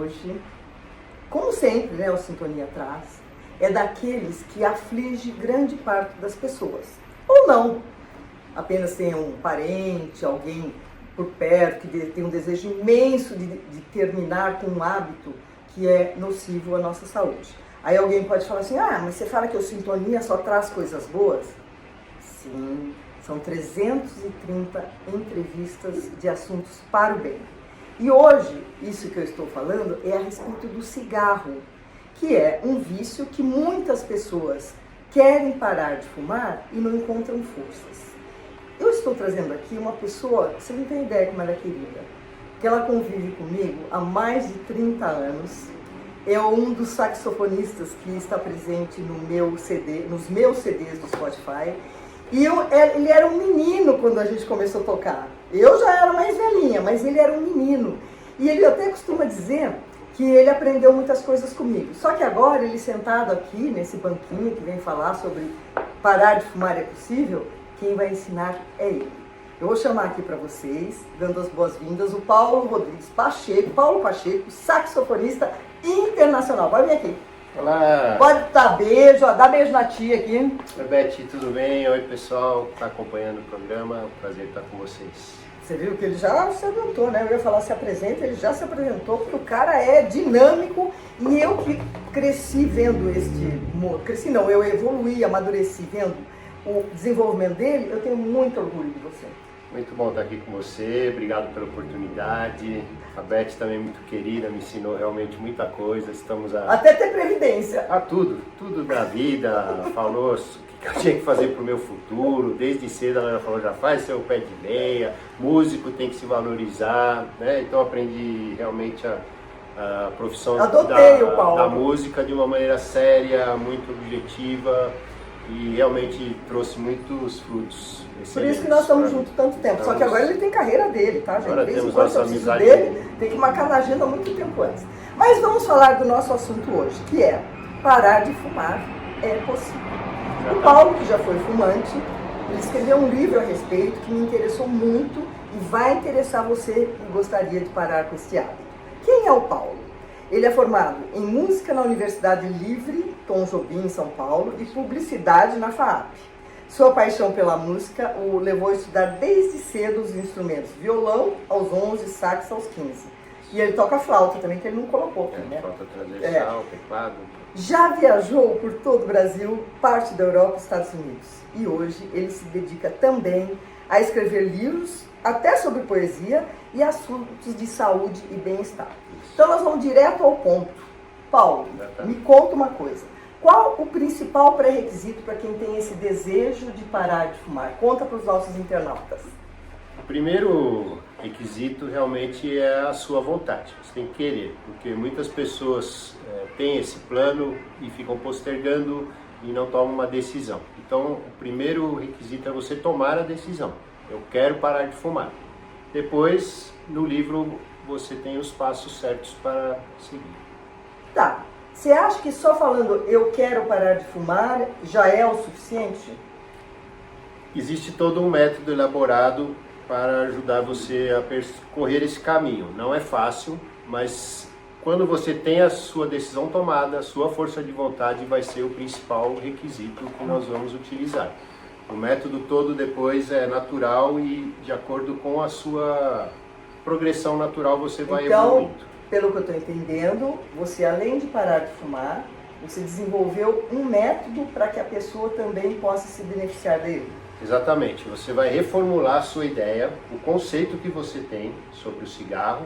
hoje, como sempre, né, o Sintonia traz, é daqueles que aflige grande parte das pessoas. Ou não, apenas tem um parente, alguém por perto que tem um desejo imenso de terminar com um hábito que é nocivo à nossa saúde. Aí alguém pode falar assim, ah, mas você fala que o Sintonia só traz coisas boas? Sim, são 330 entrevistas de assuntos para o bem. E hoje, isso que eu estou falando é a respeito do cigarro, que é um vício que muitas pessoas querem parar de fumar e não encontram forças. Eu estou trazendo aqui uma pessoa, você não tem ideia como ela é querida, que ela convive comigo há mais de 30 anos, é um dos saxofonistas que está presente no meu CD, nos meus CDs do Spotify, e ele era um menino quando a gente começou a tocar. Eu já era mais velhinha, mas ele era um menino. E ele até costuma dizer que ele aprendeu muitas coisas comigo. Só que agora, ele sentado aqui, nesse banquinho que vem falar sobre parar de fumar é possível, quem vai ensinar é ele. Eu vou chamar aqui para vocês, dando as boas-vindas, o Paulo Rodrigues Pacheco, saxofonista internacional. Vai vir aqui. Olá! Pode dar beijo, ó, dá beijo na tia aqui. Oi, Beth, tudo bem? Oi, pessoal que está acompanhando o programa. É um prazer estar com vocês. Você viu que ele já se apresentou, né? Eu ia falar se apresenta, ele já se apresentou, porque o cara é dinâmico e eu que cresci vendo cresci não, eu evoluí, amadureci vendo o desenvolvimento dele, eu tenho muito orgulho de você. Muito bom estar aqui com você, obrigado pela oportunidade. A Beth também muito querida, me ensinou realmente muita coisa. Estamos até ter previdência. Tudo da vida, falou o que eu tinha que fazer para o meu futuro. Desde cedo ela falou, já faz seu pé de meia, músico tem que se valorizar, né? Então aprendi realmente a profissão da música de uma maneira séria, muito objetiva. E realmente trouxe muitos frutos. Por isso que nós estamos juntos tanto tempo. Só que agora ele tem carreira dele, tá, gente? Agora temos nossa amizade dele, tem que marcar na agenda muito tempo antes. Mas vamos falar do nosso assunto hoje, que é parar de fumar é possível. O Paulo, que já foi fumante, ele escreveu um livro a respeito que me interessou muito e vai interessar você que gostaria de parar com esse hábito. Quem é o Paulo? Ele é formado em música na Universidade Livre Tom Jobim, em São Paulo, e publicidade na FAAP. Sua paixão pela música o levou a estudar desde cedo os instrumentos violão aos 11, sax aos 15. E ele toca flauta também, que ele não colocou aqui, né? Flauta transversal, teclado. Já viajou por todo o Brasil, parte da Europa e Estados Unidos. E hoje ele se dedica também a escrever livros, até sobre poesia e assuntos de saúde e bem-estar. Então nós vamos direto ao ponto. Paulo, me conta uma coisa. Qual o principal pré-requisito para quem tem esse desejo de parar de fumar? Conta para os nossos internautas. O primeiro requisito realmente é a sua vontade. Você tem que querer, porque muitas pessoas têm esse plano e ficam postergando e não tomam uma decisão. Então, o primeiro requisito é você tomar a decisão. Eu quero parar de fumar. Depois, no livro, você tem os passos certos para seguir. Tá. Você acha que só falando eu quero parar de fumar já é o suficiente? Existe todo um método elaborado para ajudar você a percorrer esse caminho. Não é fácil, mas quando você tem a sua decisão tomada, a sua força de vontade vai ser o principal requisito que nós vamos utilizar. O método todo depois é natural e de acordo com a sua progressão natural você vai evoluindo. Pelo que eu estou entendendo, você além de parar de fumar, você desenvolveu um método para que a pessoa também possa se beneficiar dele. Exatamente, você vai reformular a sua ideia, o conceito que você tem sobre o cigarro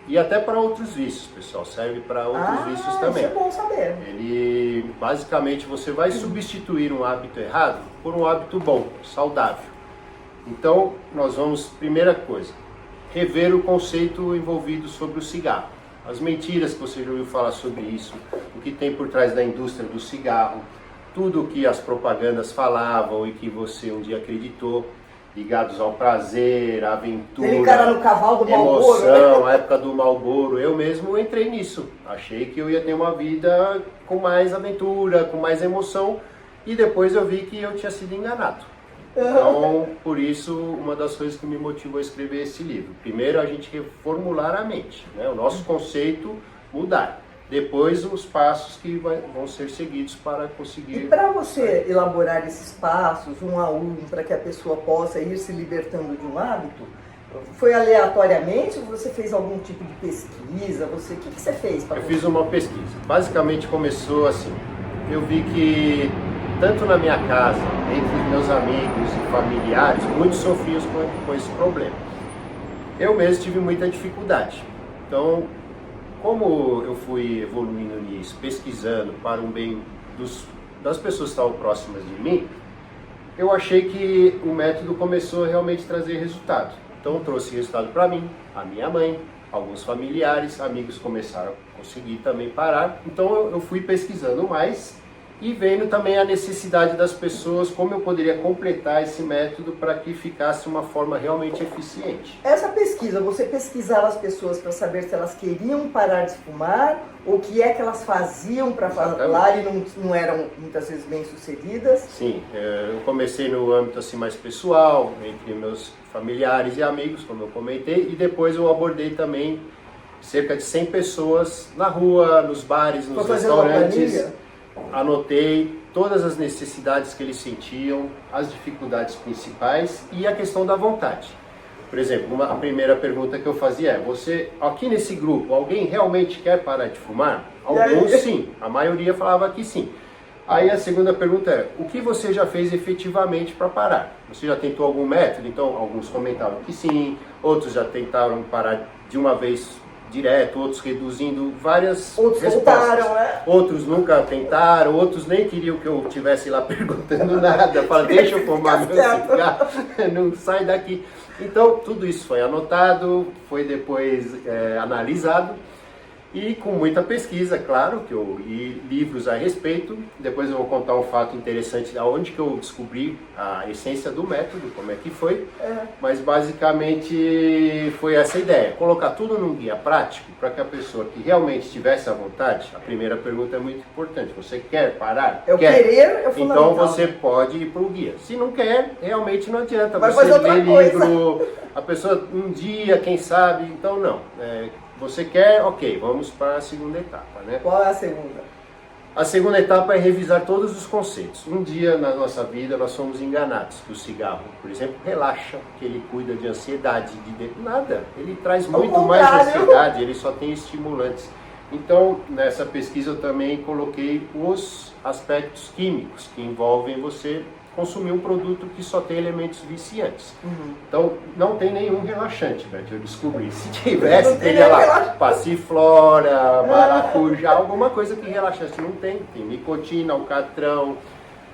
e até para outros vícios, pessoal, serve para outros vícios também. Isso é bom saber. Ele, basicamente, você vai substituir um hábito errado por um hábito bom, saudável. Então, nós vamos, primeira coisa, rever o conceito envolvido sobre o cigarro. As mentiras que você já ouviu falar sobre isso, o que tem por trás da indústria do cigarro, tudo o que as propagandas falavam e que você um dia acreditou, ligados ao prazer, à aventura, aquele cara no cavalo do Marlboro, emoção, a época do Marlboro. Eu mesmo entrei nisso. Achei que eu ia ter uma vida com mais aventura, com mais emoção, e depois eu vi que eu tinha sido enganado. Então, por isso, uma das coisas que me motivou a escrever esse livro. Primeiro, a gente reformular a mente, né? O nosso conceito mudar. Depois, os passos que vão ser seguidos para conseguir... E para você elaborar esses passos, um a um, para que a pessoa possa ir se libertando de um hábito, foi aleatoriamente ou você fez algum tipo de pesquisa? O que você fez? Eu fiz uma pesquisa. Basicamente começou assim. Eu vi que, tanto na minha casa, entre meus amigos e familiares, muitos sofriam com esse problema. Eu mesmo tive muita dificuldade. Então, como eu fui evoluindo nisso, pesquisando para um bem das pessoas que estavam próximas de mim, eu achei que o método começou a realmente trazer resultado. Então trouxe resultado para mim, a minha mãe, alguns familiares, amigos começaram a conseguir também parar. Então eu fui pesquisando mais e vendo também a necessidade das pessoas, como eu poderia completar esse método para que ficasse uma forma realmente eficiente. Essa pesquisa, você pesquisava as pessoas para saber se elas queriam parar de fumar ou o que é que elas faziam para falar e não eram muitas vezes bem sucedidas? Sim, eu comecei no âmbito assim mais pessoal, entre meus familiares e amigos, como eu comentei, e depois eu abordei também cerca de 100 pessoas na rua, nos bares, nos restaurantes. Anotei todas as necessidades que eles sentiam, as dificuldades principais e a questão da vontade. Por exemplo, a primeira pergunta que eu fazia é: você, aqui nesse grupo, alguém realmente quer parar de fumar? Alguns sim, a maioria falava que sim. Aí a segunda pergunta é: o que você já fez efetivamente para parar? Você já tentou algum método? Então, alguns comentavam que sim, outros já tentaram parar de uma vez direto, outros reduzindo várias respostas. Voltaram, né? Outros nunca tentaram, outros nem queriam que eu estivesse lá perguntando nada. Falaram, deixa eu fumar meu cigarro, não sai daqui. Então, tudo isso foi anotado, foi depois analisado. E com muita pesquisa, claro, que eu li livros a respeito. Depois eu vou contar um fato interessante de onde que eu descobri a essência do método, como é que foi. Mas basicamente foi essa ideia, colocar tudo num guia prático para que a pessoa que realmente tivesse a vontade, a primeira pergunta é muito importante, você quer parar? Querer é fundamental. Então você pode ir para o guia. Se não quer, realmente não adianta. Vai você fazer outra coisa. livro, a pessoa um dia, quem sabe, então não. Você quer? Ok, vamos para a segunda etapa, né? Qual é a segunda? A segunda etapa é revisar todos os conceitos. Um dia na nossa vida nós somos enganados que o cigarro, por exemplo, relaxa, que ele cuida de ansiedade, nada. Ele traz muito mais ansiedade, ele só tem estimulantes. Então, nessa pesquisa eu também coloquei os aspectos químicos que envolvem você consumir um produto que só tem elementos viciantes. Então, não tem nenhum relaxante, Beth, eu descobri. Se tivesse, teria lá passiflora, maracujá, alguma coisa que relaxante. Não tem. Tem nicotina, alcatrão,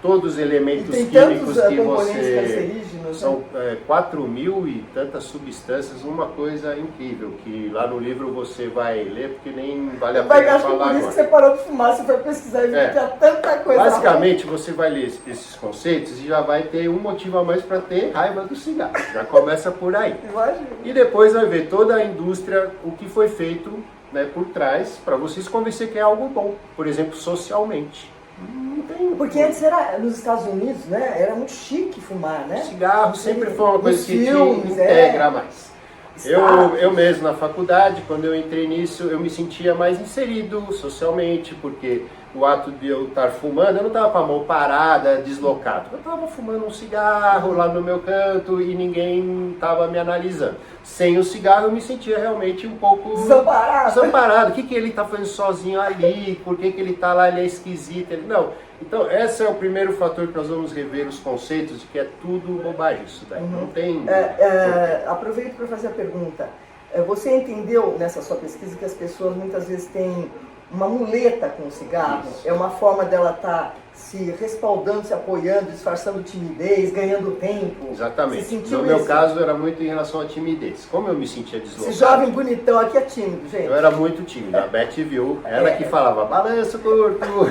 todos os elementos químicos que você... São 4.000 e tantas substâncias, uma coisa incrível, que lá no livro você vai ler, porque nem vale a pena falar agora. Por isso que você parou de fumar, você foi pesquisar e viu que tinha tanta coisa. Basicamente, você vai ler esses conceitos e já vai ter um motivo a mais para ter raiva do cigarro. Já começa por aí. Imagina. E depois vai ver toda a indústria, o que foi feito, né, por trás, para vocês convencer que é algo bom. Por exemplo, socialmente. Não tem. Porque antes era, nos Estados Unidos, né, era muito chique fumar, né? Cigarro sempre foi uma coisa que te integra mais. Eu mesmo na faculdade, quando eu entrei nisso, eu me sentia mais inserido socialmente, porque o ato de eu estar fumando, eu não estava com a mão parada, deslocado. Eu estava fumando um cigarro lá no meu canto e ninguém estava me analisando. Sem o cigarro eu me sentia realmente um pouco desamparado. O que ele está fazendo sozinho ali? Por que ele está lá? Ele é esquisito. Não. Então, esse é o primeiro fator que nós vamos rever os conceitos de que é tudo bobagem isso daí. Não tem... Aproveito para fazer a pergunta. Você entendeu nessa sua pesquisa que as pessoas muitas vezes têm uma muleta com o cigarro? Isso. É uma forma dela estar se respaldando, se apoiando, disfarçando timidez, ganhando tempo? Exatamente. No meu caso era muito em relação à timidez. Como eu me sentia deslocado... Esse jovem bonitão aqui é tímido, gente. Eu era muito tímido. A Beth viu, ela que falava, balança o corpo,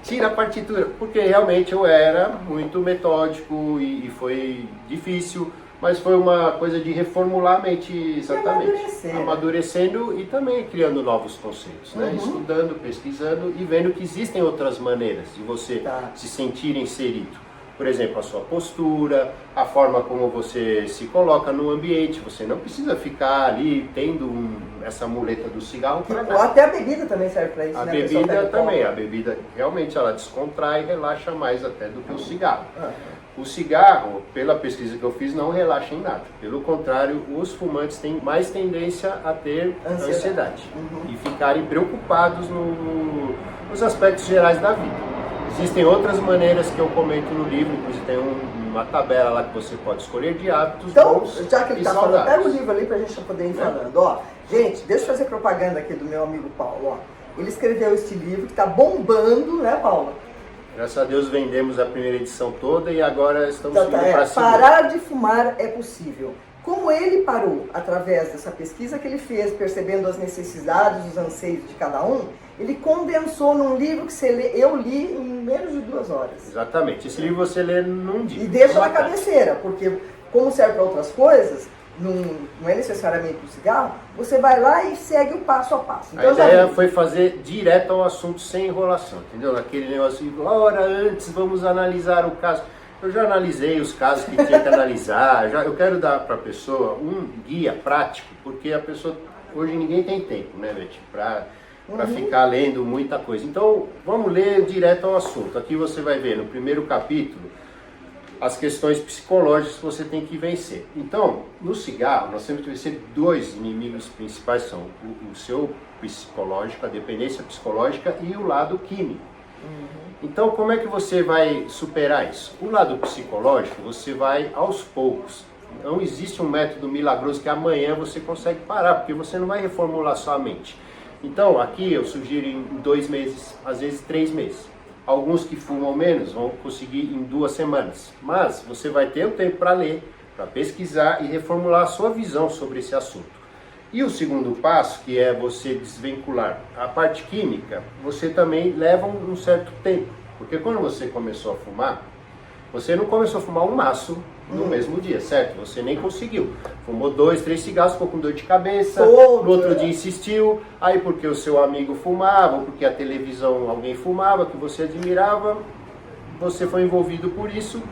tira a partitura. Porque realmente eu era muito metódico e foi difícil. Mas foi uma coisa de reformular a mente, exatamente. Amadurecendo e também criando novos conceitos, né? Estudando, pesquisando e vendo que existem outras maneiras de você se sentir inserido. Por exemplo, a sua postura, a forma como você se coloca no ambiente. Você não precisa ficar ali tendo essa muleta do cigarro para nada. Ou até a bebida também serve para isso, A né? bebida também, a bebida realmente ela descontrai e relaxa mais até do que o cigarro. O cigarro, pela pesquisa que eu fiz, não relaxa em nada. Pelo contrário, os fumantes têm mais tendência a ter ansiedade e ficarem preocupados nos aspectos gerais da vida. Existem outras maneiras que eu comento no livro, inclusive tem uma tabela lá que você pode escolher de hábitos então, bons já que ele e está falando, saudáveis. pega o livro ali para a gente poder ir falando. Ó, gente, deixa eu fazer propaganda aqui do meu amigo Paulo. Ó. Ele escreveu este livro que está bombando, né, Paulo? Graças a Deus vendemos a primeira edição toda e agora estamos indo para a segunda. Parar de fumar é possível. Como ele parou através dessa pesquisa que ele fez, percebendo as necessidades, os anseios de cada um, ele condensou num livro que eu li em menos de 2 horas. Exatamente. Esse livro você lê num dia. E deixa na cabeceira, porque como serve para outras coisas, não é necessariamente o cigarro, você vai lá e segue o passo a passo. Então, a ideia foi fazer direto ao assunto, sem enrolação, entendeu? Naquele negócio de, ora, antes vamos analisar o caso. Eu já analisei os casos que tinha que analisar, eu quero dar para a pessoa um guia prático, porque a pessoa, hoje ninguém tem tempo, né, Beth, para ficar lendo muita coisa. Então, vamos ler direto ao assunto. Aqui você vai ver no primeiro capítulo as questões psicológicas que você tem que vencer. Então, no cigarro, nós temos que vencer 2 inimigos principais, são o seu psicológico, a dependência psicológica e o lado químico. Então, como é que você vai superar isso? O lado psicológico, você vai aos poucos. Não existe um método milagroso que amanhã você consegue parar, porque você não vai reformular sua mente. Então, aqui eu sugiro em 2 meses, às vezes 3 meses. Alguns que fumam menos vão conseguir em 2 semanas. Mas você vai ter o tempo para ler, para pesquisar e reformular a sua visão sobre esse assunto. E o segundo passo, que é você desvincular a parte química, você também leva um certo tempo. Porque quando você começou a fumar, você não começou a fumar um maço no mesmo dia, certo? Você nem conseguiu. Fumou 2, 3 cigarros, ficou com dor de cabeça, no outro dia insistiu, aí porque o seu amigo fumava, ou porque a televisão alguém fumava, que você admirava, você foi envolvido por isso,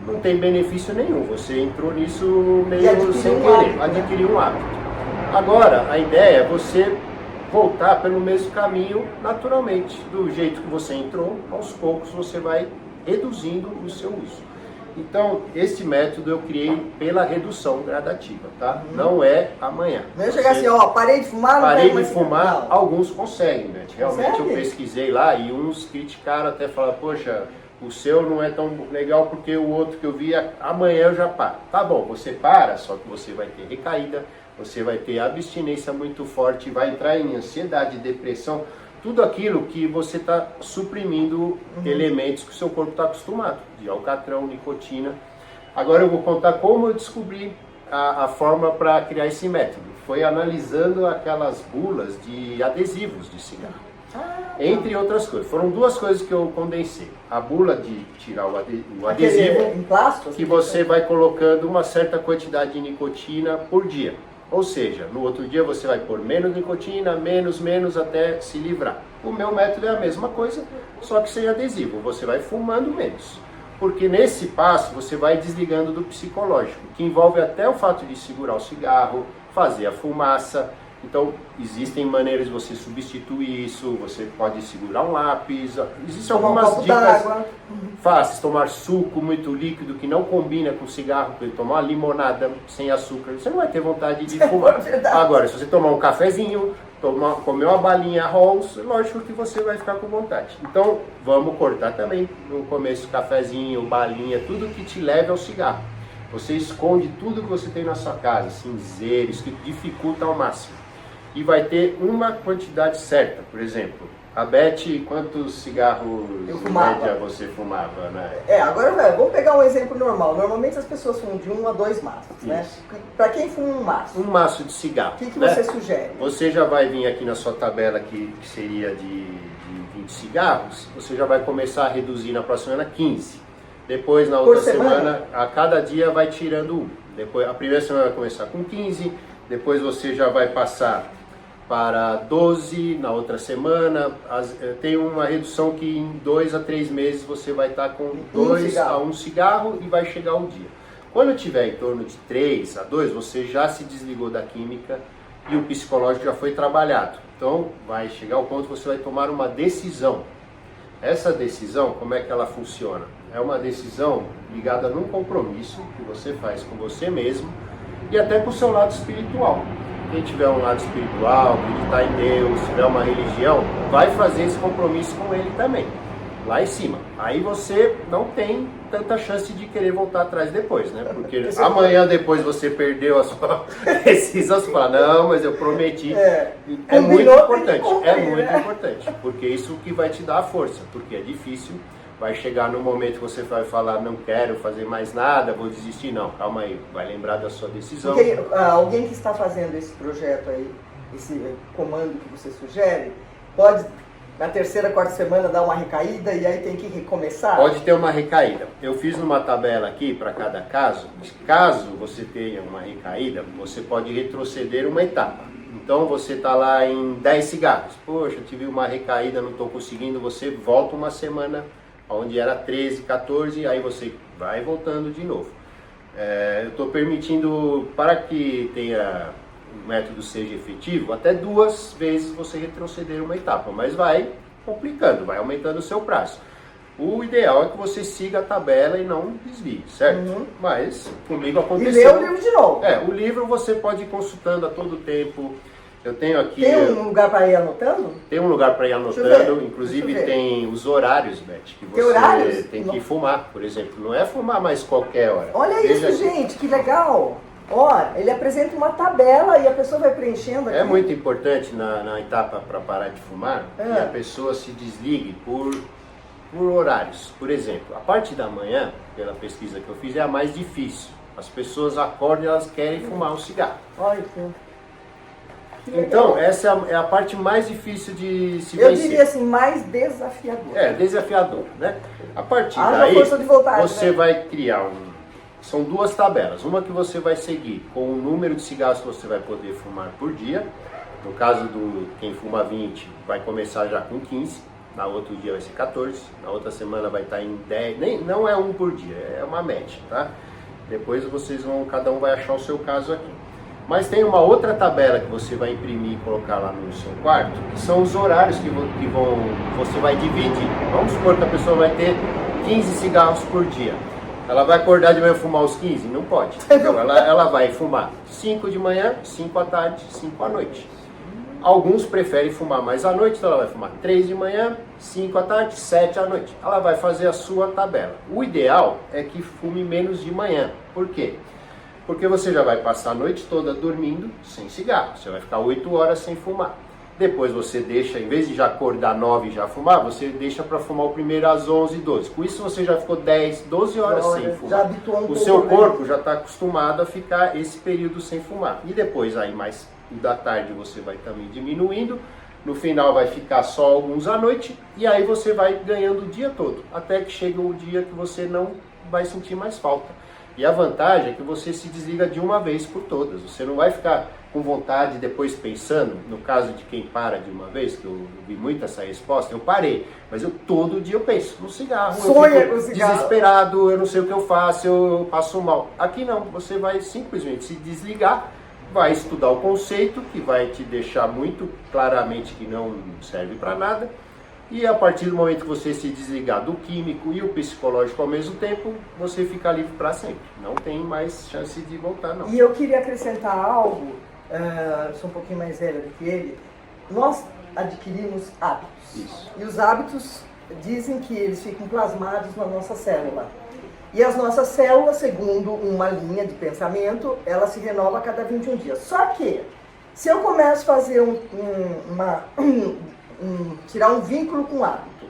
não tem benefício nenhum. Você entrou nisso meio sem querer, adquiriu um hábito. Agora, a ideia é você voltar pelo mesmo caminho naturalmente. Do jeito que você entrou, aos poucos você vai reduzindo o seu uso. Então, esse método eu criei pela redução gradativa, tá? Não é amanhã. Não é chegar assim, ó, parei de fumar, não parei mais de fumar, não. Alguns conseguem, né? Realmente eu pesquisei lá e uns criticaram, até falaram, poxa, o seu não é tão legal porque o outro que eu vi, amanhã eu já paro. Tá bom, você para, só que você vai ter recaída, você vai ter abstinência muito forte, vai entrar em ansiedade, depressão, tudo aquilo que você está suprimindo elementos que o seu corpo está acostumado, de alcatrão, nicotina. Agora eu vou contar como eu descobri a forma para criar esse método. Foi analisando aquelas bulas de adesivos de cigarro. Entre outras coisas. Foram 2 coisas que eu condensei. A bula de tirar o adesivo, em plástico, que você vai colocando uma certa quantidade de nicotina por dia. Ou seja, no outro dia você vai pôr menos nicotina, menos, até se livrar. O meu método é a mesma coisa, só que sem adesivo. Você vai fumando menos. Porque nesse passo você vai desligando do psicológico, que envolve até o fato de segurar o cigarro, fazer a fumaça. Então, existem maneiras de você substituir isso, você pode segurar um lápis, existem algumas dicas fáceis, tomar suco muito líquido que não combina com cigarro, tomar uma limonada sem açúcar, você não vai ter vontade de fumar. Agora, se você tomar um cafezinho, comer uma balinha Halls, lógico que você vai ficar com vontade. Então, vamos cortar também, no começo, cafezinho, balinha, tudo que te leve ao cigarro. Você esconde tudo que você tem na sua casa, cinzeiros, que dificulta ao máximo. E vai ter uma quantidade certa. Por exemplo, a Beth, quantos cigarros em média você fumava, né? Agora vamos pegar um exemplo normal. Normalmente as pessoas fumam de 1 a 2 maços, né? Para quem fuma um maço? Um maço de cigarro. O que você sugere? Você já vai vir aqui na sua tabela que seria de 20 cigarros, você já vai começar a reduzir na próxima semana 15. Depois, na outra semana, a cada dia vai tirando 1. Depois, a primeira semana vai começar com 15, depois você já vai passar para 12 na outra semana. Tem uma redução que em 2 a 3 meses você vai estar com 2 a 1 cigarro e vai chegar um dia. Quando tiver em torno de 3 a 2, você já se desligou da química e o psicológico já foi trabalhado. Então vai chegar ao ponto que você vai tomar uma decisão. Essa decisão, como é que ela funciona? É uma decisão ligada num compromisso que você faz com você mesmo e até com o seu lado espiritual. Quem tiver um lado espiritual, acreditar em Deus, tiver uma religião, vai fazer esse compromisso com ele também, lá em cima. Aí você não tem tanta chance de querer voltar atrás depois, né? Porque amanhã depois você perdeu a sua decisão, você fala, não, mas eu prometi. É muito importante, importante, porque isso que vai te dar a força, porque é difícil. Vai chegar no momento que você vai falar, não quero fazer mais nada, vou desistir. Não, calma aí, vai lembrar da sua decisão. Porque alguém que está fazendo esse projeto aí, esse comando que você sugere, pode na terceira, quarta semana dar uma recaída e aí tem que recomeçar? Pode ter uma recaída. Eu fiz uma tabela aqui para cada caso. Caso você tenha uma recaída, você pode retroceder uma etapa. Então você está lá em 10 cigarros. Poxa, tive uma recaída, não estou conseguindo. Você volta uma semana onde era 13, 14, aí você vai voltando de novo. Eu estou permitindo, para que tenha o método seja efetivo, até 2 vezes você retroceder uma etapa, mas vai complicando, vai aumentando o seu prazo. O ideal é que você siga a tabela e não desvie, certo? Mas comigo aconteceu. E lê o livro de novo. O livro você pode ir consultando a todo tempo. Eu tenho aqui... Tem um lugar para ir anotando? Tem um lugar para ir anotando, inclusive tem os horários, Beth, que você tem que fumar, por exemplo. Não é fumar mais qualquer hora. Olha isso, gente, que legal! Ó, ele apresenta uma tabela e a pessoa vai preenchendo aqui. É muito importante na etapa para parar de fumar que a pessoa se desligue por horários. Por exemplo, a parte da manhã, pela pesquisa que eu fiz, é a mais difícil. As pessoas acordam e elas querem fumar um cigarro. Olha que então, essa é a parte mais difícil de se vencer. Eu diria assim, mais desafiadora. Desafiador, né? A partir daí, força de vontade, você vai criar São 2 tabelas. Uma que você vai seguir com o número de cigarros que você vai poder fumar por dia. No caso do quem fuma 20, vai começar já com 15. Na outro dia vai ser 14. Na outra semana vai estar em 10. Não é um por dia, é uma média, tá? Depois cada um vai achar o seu caso aqui. Mas tem uma outra tabela que você vai imprimir e colocar lá no seu quarto, que são os horários que você vai dividir. Vamos supor que a pessoa vai ter 15 cigarros por dia. Ela vai acordar de manhã e fumar os 15? Não pode. Então, ela vai fumar 5 de manhã, 5 à tarde, 5 à noite. Alguns preferem fumar mais à noite, então ela vai fumar 3 de manhã, 5 à tarde, 7 à noite. Ela vai fazer a sua tabela. O ideal é que fume menos de manhã. Por quê? Porque você já vai passar a noite toda dormindo sem cigarro. Você vai ficar 8 horas sem fumar. Depois você deixa, em vez de já acordar 9 e já fumar, você deixa para fumar o primeiro às 11 e 12. Com isso você já ficou 10, 12 horas sem fumar. Já habituou um o seu corpo já está acostumado a ficar esse período sem fumar. E depois aí mais da tarde você vai também diminuindo. No final vai ficar só alguns à noite. E aí você vai ganhando o dia todo. Até que chega o dia que você não vai sentir mais falta. E a vantagem é que você se desliga de uma vez por todas. Você não vai ficar com vontade depois pensando, no caso de quem para de uma vez, que eu vi muito essa resposta, eu parei, mas todo dia eu penso no cigarro, sonha com o cigarro, desesperado, eu não sei o que eu faço, eu passo mal. Aqui não, você vai simplesmente se desligar, vai estudar o conceito, que vai te deixar muito claramente que não serve para nada, e a partir do momento que você se desligar do químico e o psicológico ao mesmo tempo, você fica livre para sempre. Não tem mais chance de voltar, não. E eu queria acrescentar algo, sou um pouquinho mais velha do que ele. Nós adquirimos hábitos. Isso. E os hábitos dizem que eles ficam plasmados na nossa célula. E as nossas células, segundo uma linha de pensamento, ela se renova a cada 21 dias. Só que, se eu começo a fazer tirar um vínculo com o hábito.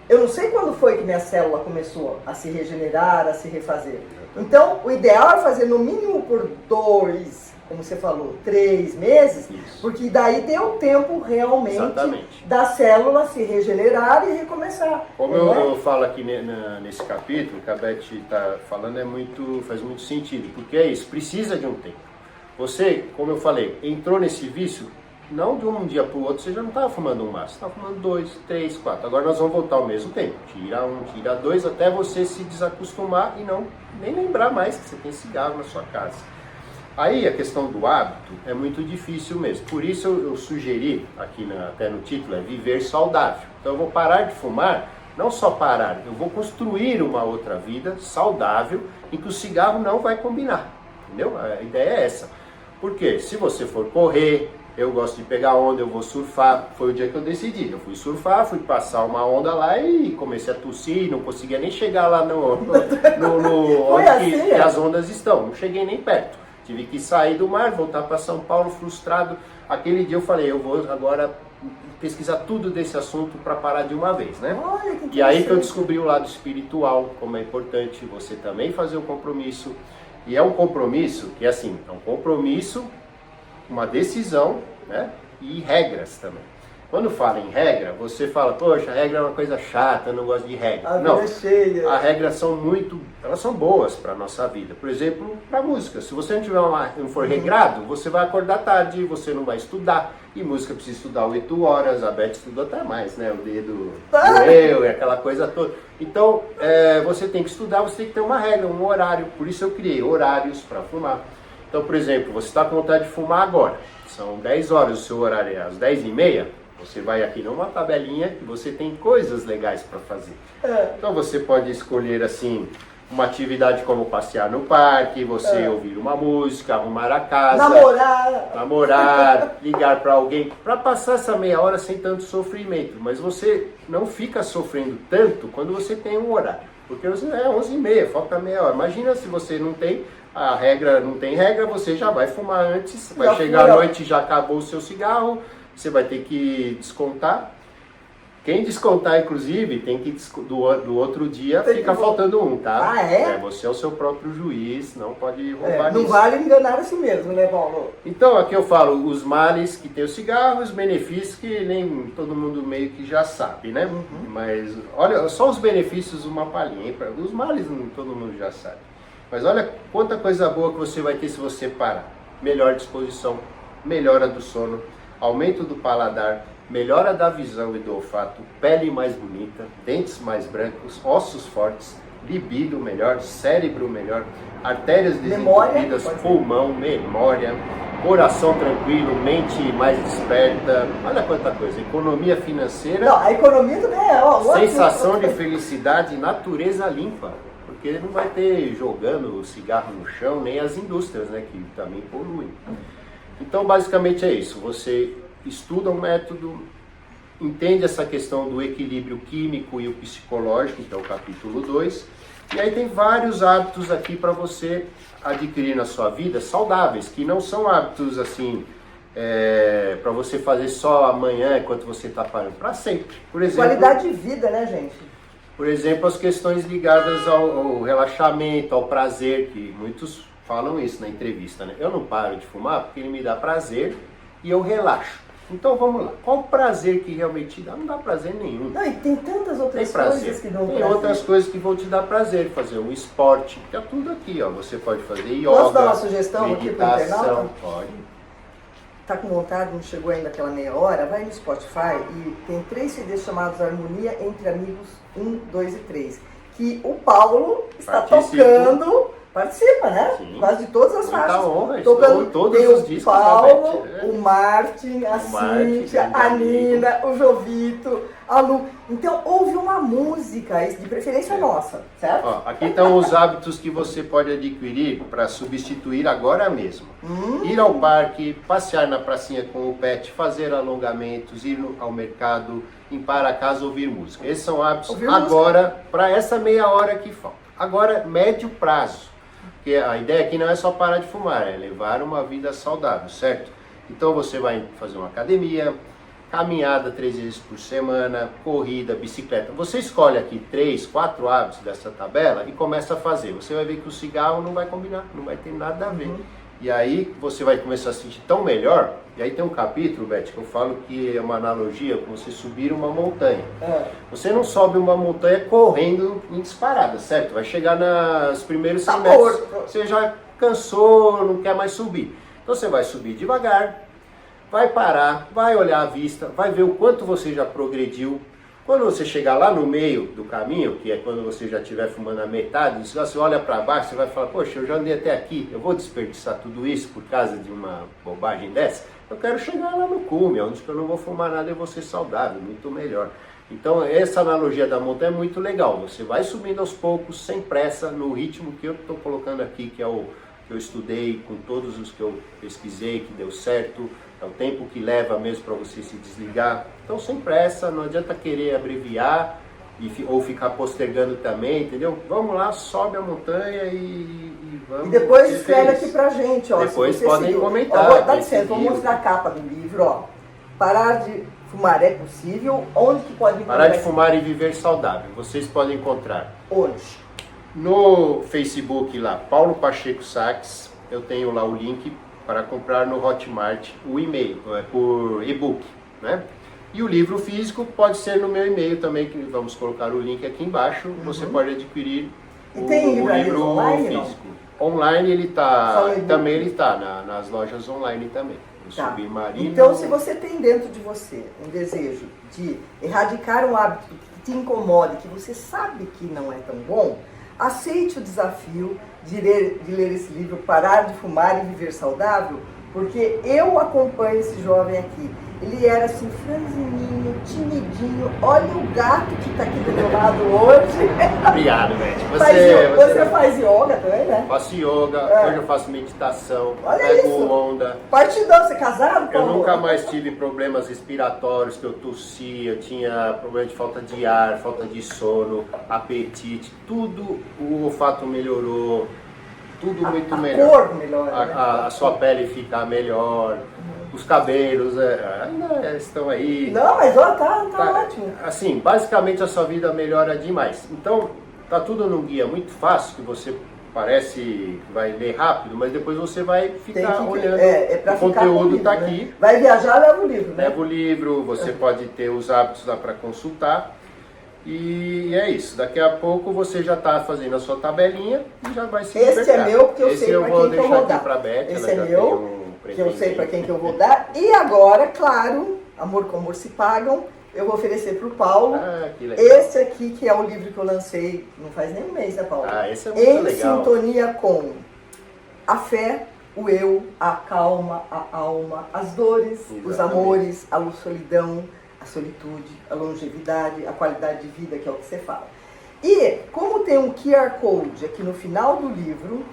Eu não sei quando foi que minha célula começou a se regenerar, a se refazer. Então, o ideal é fazer no mínimo por 2, como você falou, 3 meses, isso, porque daí deu tempo realmente exatamente da célula se regenerar e recomeçar. Como eu falo aqui nesse capítulo, que a Beth está falando, faz muito sentido, porque é isso, precisa de um tempo. Você, como eu falei, entrou nesse vício, não de um dia para o outro, você já não estava fumando um maço, você estava fumando 2, 3, 4. Agora nós vamos voltar ao mesmo tempo. Tira um, tira dois, até você se desacostumar e não nem lembrar mais que você tem cigarro na sua casa. Aí a questão do hábito é muito difícil mesmo. Por isso eu sugeri, aqui até no título, é viver saudável. Então eu vou parar de fumar, não só parar, eu vou construir uma outra vida saudável em que o cigarro não vai combinar. Entendeu? A ideia é essa. Por quê? Se você for correr, eu gosto de pegar onda, eu vou surfar. Foi o dia que eu decidi. Eu fui surfar, fui passar uma onda lá e comecei a tossir, não conseguia nem chegar lá onde que as ondas estão. Não cheguei nem perto. Tive que sair do mar, voltar para São Paulo frustrado. Aquele dia eu falei, eu vou agora pesquisar tudo desse assunto para parar de uma vez, né? Olha, que e aí que eu descobri o lado espiritual, como é importante você também fazer o compromisso. E é um compromisso que, assim, é um compromisso, uma decisão, né? E regras também. Quando fala em regra, você fala, poxa, a regra é uma coisa chata, eu não gosto de regra. Não, as regras são elas são boas para a nossa vida. Por exemplo, para música. Se você não for regrado, você vai acordar tarde, você não vai estudar. E música precisa estudar 8 horas, a Beth estudou até mais, né? O dedo doeu e aquela coisa toda. Então, você tem que estudar, você tem que ter uma regra, um horário. Por isso eu criei horários para fumar. Então, por exemplo, você está com vontade de fumar agora. São 10 horas, o seu horário é às 10h30. Você vai aqui numa tabelinha e você tem coisas legais para fazer. Então você pode escolher assim uma atividade como passear no parque, você ouvir uma música, arrumar a casa, namorar, ligar para alguém, para passar essa meia hora sem tanto sofrimento. Mas você não fica sofrendo tanto quando você tem um horário, porque você é 11h30, falta meia hora. Imagina se você não tem a regra, não tem regra, você já vai fumar antes, vai chegar à noite e já acabou o seu cigarro. Você vai ter que descontar. Quem descontar, inclusive, tem que do outro dia fica faltando um, tá? Ah, é? Você é o seu próprio juiz, não pode roubar não nisso. vale enganar a si mesmo, né, Paulo? Então, aqui eu falo os males que tem o cigarro, os benefícios que nem todo mundo meio que já sabe, né? Mas, olha, só os benefícios, uma palhinha. Os males todo mundo já sabe. Mas olha quanta coisa boa que você vai ter se você parar. Melhor disposição, melhora do sono, aumento do paladar, melhora da visão e do olfato, pele mais bonita, dentes mais brancos, ossos fortes, libido melhor, cérebro melhor, artérias desenvolvidas, pulmão, memória, coração tranquilo, mente mais desperta. Olha quanta coisa, economia financeira. Não, a economia também é, sensação de felicidade, natureza limpa. Porque não vai ter jogando cigarro no chão, nem as indústrias, né, que também poluem. Então, basicamente é isso. Você estuda um método, entende essa questão do equilíbrio químico e o psicológico, que é o capítulo 2. E aí tem vários hábitos aqui para você adquirir na sua vida, saudáveis, que não são hábitos assim, para você fazer só amanhã, enquanto você está parando, para sempre. Por exemplo, qualidade de vida, né, gente? Por exemplo, as questões ligadas ao relaxamento, ao prazer, que muitos falam isso na entrevista, né? Eu não paro de fumar porque ele me dá prazer e eu relaxo. Então vamos lá, qual o prazer que realmente te dá? Não dá prazer nenhum. Não, e tem tantas outras coisas que dão prazer. Tem outras coisas que vão te dar prazer, fazer um esporte, que é tudo aqui, ó. Você pode fazer yoga, posso dar uma sugestão aqui para o internauta? Pode. Tá com vontade, não chegou ainda aquela meia hora, vai no Spotify e tem 3 CDs chamados Harmonia Entre Amigos 1, 2 e 3. Que o Paulo está tocando, participa, né? Sim. Quase de todas as faixas. Honra, tocando todos tem os o discos Paulo, da Beth, o Martin, a Cíntia, a Nina, o Jovito, a Lu. Então ouve uma música, de preferência nossa, certo? Ó, aqui estão os hábitos que você pode adquirir para substituir agora mesmo. Ir ao parque, passear na pracinha com o pet, fazer alongamentos, ir ao mercado, limpar a casa, ouvir música. Esses são hábitos agora, para essa meia hora que falta. Agora, médio prazo. Porque a ideia aqui não é só parar de fumar, é levar uma vida saudável, certo? Então você vai fazer uma academia, caminhada 3 vezes por semana, corrida, bicicleta. Você escolhe aqui 3, 4 hábitos dessa tabela e começa a fazer. Você vai ver que o cigarro não vai combinar, não vai ter nada a ver. E aí você vai começar a se sentir tão melhor. E aí tem um capítulo, Beth, que eu falo que é uma analogia com você subir uma montanha. Você não sobe uma montanha correndo em disparada, certo? Vai chegar nos primeiros 100 metros. Você já cansou, não quer mais subir. Então você vai subir devagar, vai parar, vai olhar a vista, vai ver o quanto você já progrediu. Quando você chegar lá no meio do caminho, que é quando você já estiver fumando a metade, se você olha para baixo, você vai falar, poxa, eu já andei até aqui, eu vou desperdiçar tudo isso por causa de uma bobagem dessa? Eu quero chegar lá no cume, onde eu não vou fumar nada e vou ser saudável, muito melhor. Então essa analogia da montanha é muito legal, você vai subindo aos poucos, sem pressa, no ritmo que eu estou colocando aqui, que é o que eu estudei, com todos os que eu pesquisei, que deu certo, é o tempo que leva mesmo para você se desligar. Então sem pressa, não adianta querer abreviar ou ficar postergando também, entendeu? Vamos lá, sobe a montanha e vamos. E depois escreve aqui pra gente, ó. Depois se podem seguiu. comentar. Ó, dá licença, vou mostrar a capa do livro, ó. Parar de fumar é possível? Onde que pode encontrar? Parar de fumar e viver saudável. Vocês podem encontrar. Onde? No Facebook lá, Paulo Pacheco Saques, eu tenho lá o link para comprar no Hotmart o e-mail, por e-book, né? E o livro físico pode ser no meu e-mail também, que vamos colocar o link aqui embaixo. Você pode adquirir o livro online, físico. Online ele tá, também ele tá nas lojas online também. Tá. Submarino. Então, se você tem dentro de você um desejo de erradicar um hábito que te incomoda, que você sabe que não é tão bom, aceite o desafio de ler esse livro, Parar de Fumar e Viver Saudável, porque eu acompanho esse jovem aqui. Ele era assim, franzininho, timidinho. Olha o gato que está aqui do meu lado hoje. Obrigado, Beth. Você faz yoga também, né? Faço yoga, hoje eu faço meditação, Olha pego isso. onda. Partidão, você é casado, Eu Paulo? nunca mais tive problemas respiratórios, que eu tossia, eu tinha problema de falta de ar, falta de sono, apetite, tudo, o olfato melhorou, tudo muito melhor. A cor melhora, né? A sua pele fica melhor, os cabelos ainda estão aí. Não, mas ó, tá ótimo. Assim, basicamente a sua vida melhora demais. Então, tá tudo num guia muito fácil, que você parece que vai ler rápido, mas depois você vai ficar olhando. O conteúdo está né? aqui. Vai viajar, leva o livro, né? Leva o livro, você pode ter os hábitos lá para consultar. E é isso. Daqui a pouco você já está fazendo a sua tabelinha e já vai se Esse é meu, porque eu Esse sei eu para vou quem que eu deixar vou aqui dar. para a Beth. Esse é meu, que eu sei para quem que eu vou dar. E agora, claro, Amor com Amor se Pagam, eu vou oferecer para o Paulo. Que legal. Esse aqui, que é o livro que eu lancei, não faz nem um mês, né, Paulo? Esse é muito legal. Em sintonia com a fé, o eu, a calma, a alma, as dores, Exatamente. Os amores, a solidão, a solitude, a longevidade, a qualidade de vida, que é o que você fala. E como tem um QR Code aqui no final do livro,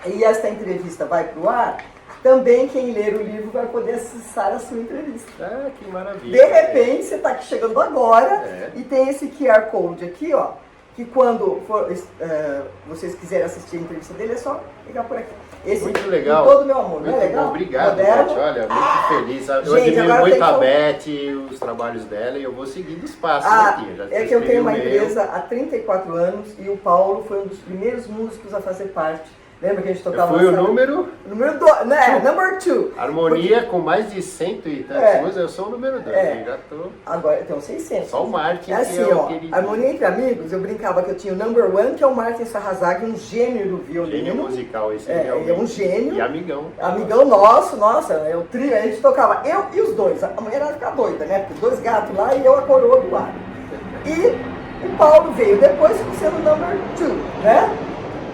e esta entrevista vai para o ar, também quem ler o livro vai poder acessar a sua entrevista. Que maravilha. De repente, você está aqui chegando agora e tem esse QR Code aqui, ó, que quando vocês quiserem assistir a entrevista dele, é só ligar por aqui. Esse, muito legal. Com todo o meu amor, muito não é legal? Bom. Obrigado, Moderno. Beth. Olha, muito feliz. Eu Gente, admiro muito a que... Beth, os trabalhos dela, e eu vou seguindo os passos aqui. É que eu tenho uma empresa há 34 anos e o Paulo foi um dos primeiros músicos a fazer parte. Lembra que a gente tocava? Eu fui o número 2, né? Number 2. Harmonia com mais de 100 e tantos músicos, eu sou o número 2. Já tô... Agora eu tenho 600. Só o Martin. Assim, que é ó, querido. Harmonia entre Amigos, eu brincava que eu tinha o Number 1, que é o Martin Sarrazag, um gênio do violino. Gênio musical, esse ele é um gênio. E amigão. Amigão nosso, nossa, o trio, a gente tocava, eu e os dois. A mulher ia ficar doida, né? Porque os dois gatos lá e eu a coroa do lado. E o Paulo veio depois sendo o Number 2, né?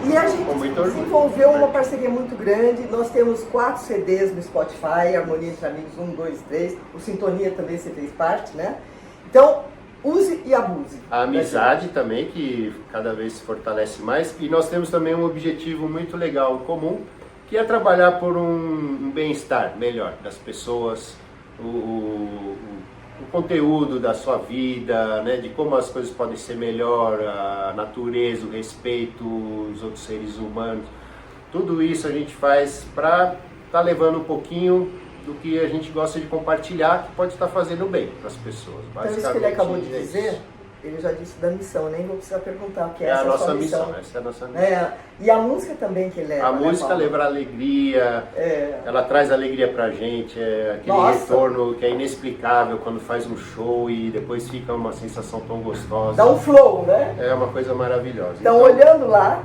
E a gente desenvolveu uma parceria muito grande. Nós temos 4 CDs no Spotify, Harmonia entre Amigos 1, 2, 3. O Sintonia também você fez parte, né? Então, use e abuse. A amizade também, que cada vez se fortalece mais. E nós temos também um objetivo muito legal comum, que é trabalhar por um bem-estar melhor das pessoas, o conteúdo da sua vida, né, de como as coisas podem ser melhor, a natureza, o respeito, os outros seres humanos. Tudo isso a gente faz para estar levando um pouquinho do que a gente gosta de compartilhar, que pode estar fazendo bem para as pessoas. Então isso que ele acabou de dizer, ele já disse da missão, nem vou precisar perguntar o que é essa a nossa missão. Essa é a nossa missão. E a música também que ele leva. A música leva alegria, ela traz alegria pra gente, aquele retorno que é inexplicável quando faz um show e depois fica uma sensação tão gostosa. Dá um flow, né? É uma coisa maravilhosa. Então olhando lá,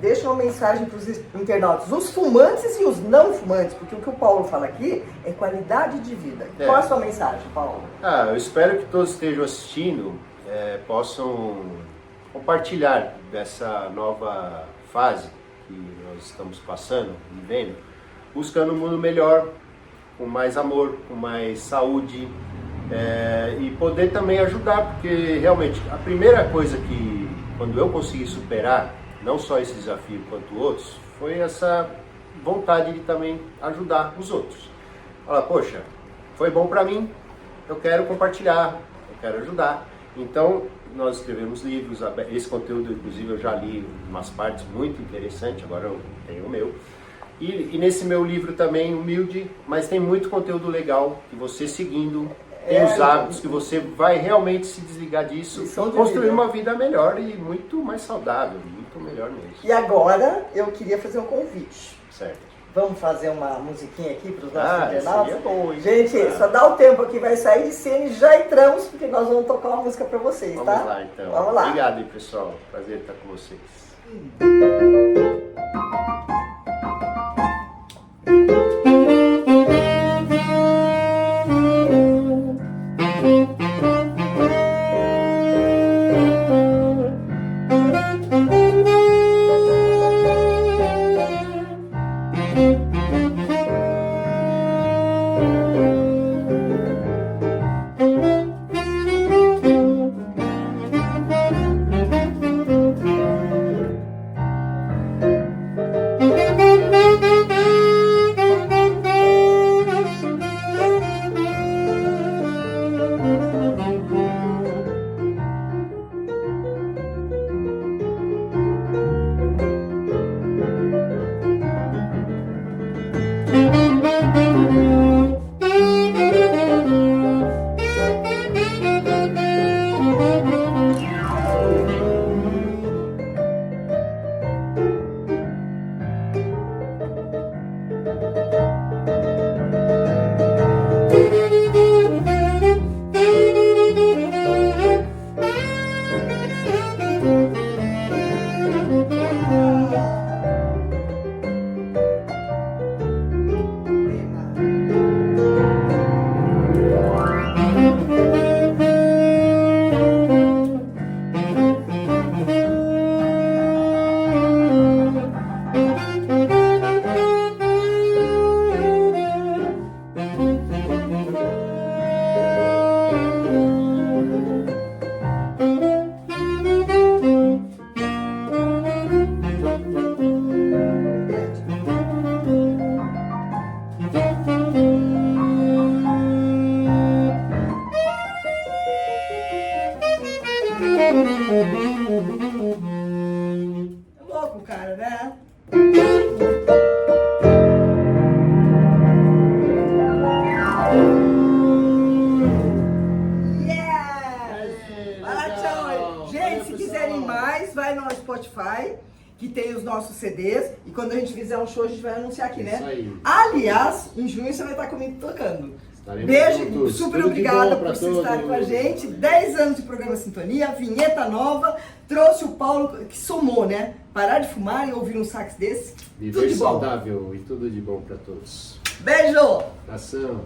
deixa uma mensagem para os internautas, os fumantes e os não fumantes, porque o que o Paulo fala aqui é qualidade de vida. Qual é a sua mensagem, Paulo? Eu espero que todos que estejam assistindo possam compartilhar dessa nova fase que nós estamos passando, vivendo, buscando um mundo melhor, com mais amor, com mais saúde, e poder também ajudar, porque realmente a primeira coisa que, quando eu consegui superar, não só esse desafio quanto outros, foi essa vontade de também ajudar os outros. Falar, poxa, foi bom para mim, eu quero compartilhar, eu quero ajudar. Então, nós escrevemos livros, esse conteúdo, inclusive, eu já li umas partes muito interessantes, agora eu tenho o meu. E nesse meu livro também, humilde, mas tem muito conteúdo legal, que você seguindo, tem os hábitos, que você vai realmente se desligar disso e construir uma vida melhor e muito mais saudável, muito melhor mesmo. E agora, eu queria fazer um convite. Certo. Vamos fazer uma musiquinha aqui para os nossos internautas? É bom, hein? Gente, só dá o tempo aqui, vai sair de cena e já entramos, porque nós vamos tocar uma música para vocês, tá? Vamos lá, então. Vamos lá. Obrigado aí, pessoal. Prazer estar com vocês. É louco, cara, né? Gente, se quiserem mais, vai no Spotify, que tem os nossos CDs. E quando a gente fizer um show, a gente vai anunciar aqui, né? Isso aí. Aliás, em junho você vai estar comigo tocando. Estaremos Beijo, juntos. super Tudo de obrigada bom pra por você estar todos. com a gente. 10 anos de programa Sintonia, vinheta nova. Trouxe o Paulo, que somou, né? Parar de fumar e ouvir um sax desse. Tudo Viver de bom. saudável e tudo de bom para todos. Beijo! Abração.